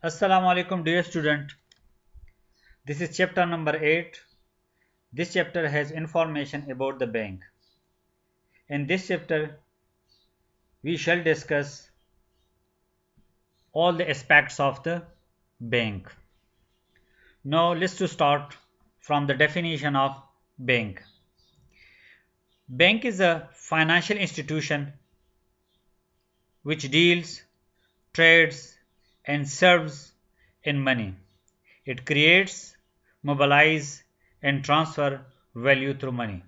Assalamu alaikum dear student. This is chapter number 8. This chapter has information about the bank. In this chapter we shall discuss all the aspects of the bank. Now let's to start from the definition of bank. Bank is a financial institution which deals, trades and serves in money. It creates, mobilize and transfer value through money.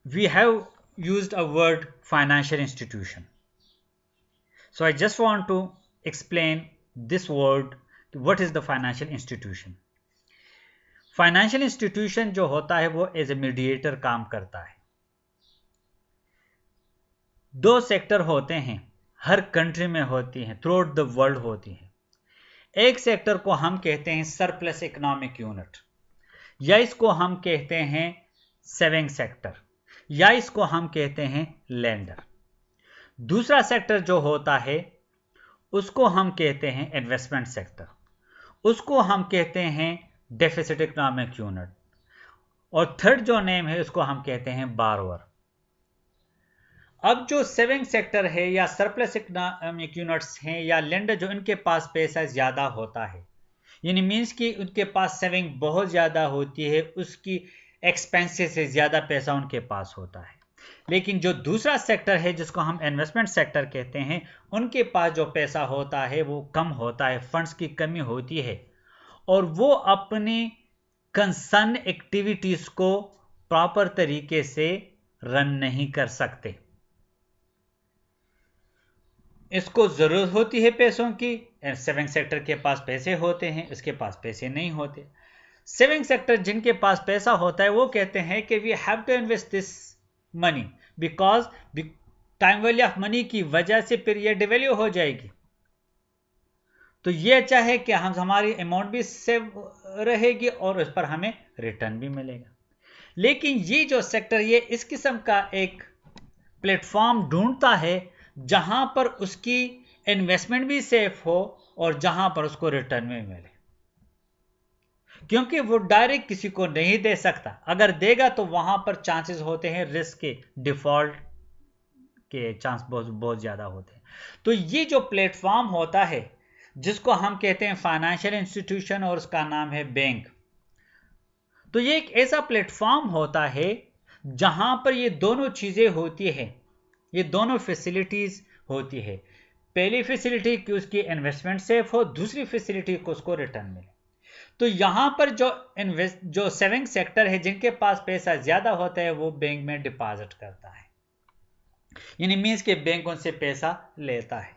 We have used a word financial institution. So I just want to explain this word. What is the financial institution? Financial institution जो होता है वो as a mediator काम करता है. दो sector होते हैं, हर कंट्री में होती हैं, थ्रू आउट द वर्ल्ड होती हैं. एक सेक्टर को हम कहते हैं सरप्लस इकोनॉमिक यूनिट, या इसको हम कहते हैं सेविंग सेक्टर, या इसको हम कहते हैं लेंडर. दूसरा सेक्टर जो होता है उसको हम कहते हैं इन्वेस्टमेंट सेक्टर, उसको हम कहते हैं डेफिसिट इकोनॉमिक यूनिट, और थर्ड जो नेम है उसको हम कहते हैं बारोअर. अब जो सेविंग सेक्टर है या सरप्लस इकोनॉमिक यूनिट्स हैं या लेंडर, जो इनके पास पैसा ज़्यादा होता है, यानी मीन्स कि उनके पास सेविंग बहुत ज़्यादा होती है, उसकी एक्सपेंसेस से ज़्यादा पैसा उनके पास होता है. लेकिन जो दूसरा सेक्टर है जिसको हम इन्वेस्टमेंट सेक्टर कहते हैं, उनके पास जो पैसा होता है वो कम होता है, फंड्स की कमी होती है, और वो अपनी कंसर्न एक्टिविटीज़ को प्रॉपर तरीके से रन नहीं कर सकते. इसको ज़रूरत होती है पैसों की. सेविंग सेक्टर के पास पैसे होते हैं, इसके पास पैसे नहीं होते. सेविंग सेक्टर जिनके पास पैसा होता है वो कहते हैं कि we have to invest this money because time value of money की वजह से फिर ये डिवैल्यू हो जाएगी. तो ये अच्छा है कि हमारी अमाउंट भी सेव रहेगी और उस पर हमें रिटर्न भी मिलेगा. लेकिन ये जो सेक्टर ये इस किस्म का एक प्लेटफॉर्म ढूंढता है जहां पर उसकी इन्वेस्टमेंट भी सेफ हो और जहां पर उसको रिटर्न भी मिले, क्योंकि वो डायरेक्ट किसी को नहीं दे सकता. अगर देगा तो वहां पर चांसेस होते हैं रिस्क के, डिफॉल्ट के चांस बहुत ज़्यादा होते हैं. तो ये जो प्लेटफॉर्म होता है जिसको हम कहते हैं फाइनेंशियल इंस्टीट्यूशन और उसका नाम है बैंक, तो ये एक ऐसा प्लेटफॉर्म होता है जहां पर ये दोनों चीज़ें होती हैं, ये दोनों फैसिलिटीज़ होती है. पहली फैसिलिटी कि उसकी इन्वेस्टमेंट सेफ हो, दूसरी फैसिलिटी को उसको रिटर्न मिले. तो यहां पर जो सेविंग सेक्टर है जिनके पास पैसा ज़्यादा होता है वो बैंक में डिपॉजिट करता है, यानी मीन्स के बैंक उनसे पैसा लेता है.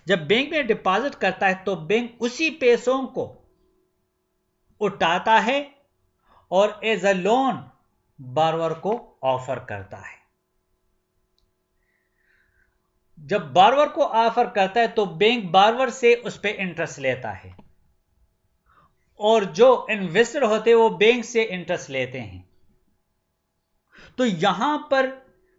जब बैंक में डिपॉजिट करता है तो बैंक उसी पैसों को उठाता है और एज अ लोन बारवर को ऑफर करता है. जब बारवर को ऑफर करता है तो बैंक बारवर से उस पर इंटरेस्ट लेता है, और जो इन्वेस्टर होते हैं वो बैंक से इंटरेस्ट लेते हैं. तो यहां पर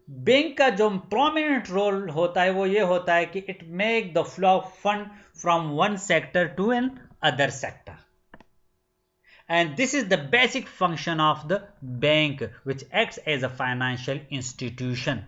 बैंक का जो प्रोमिनेंट रोल होता है वो ये होता है कि it make the flow of fund from one sector to another sector, and this is the basic function of the bank which acts as a financial institution.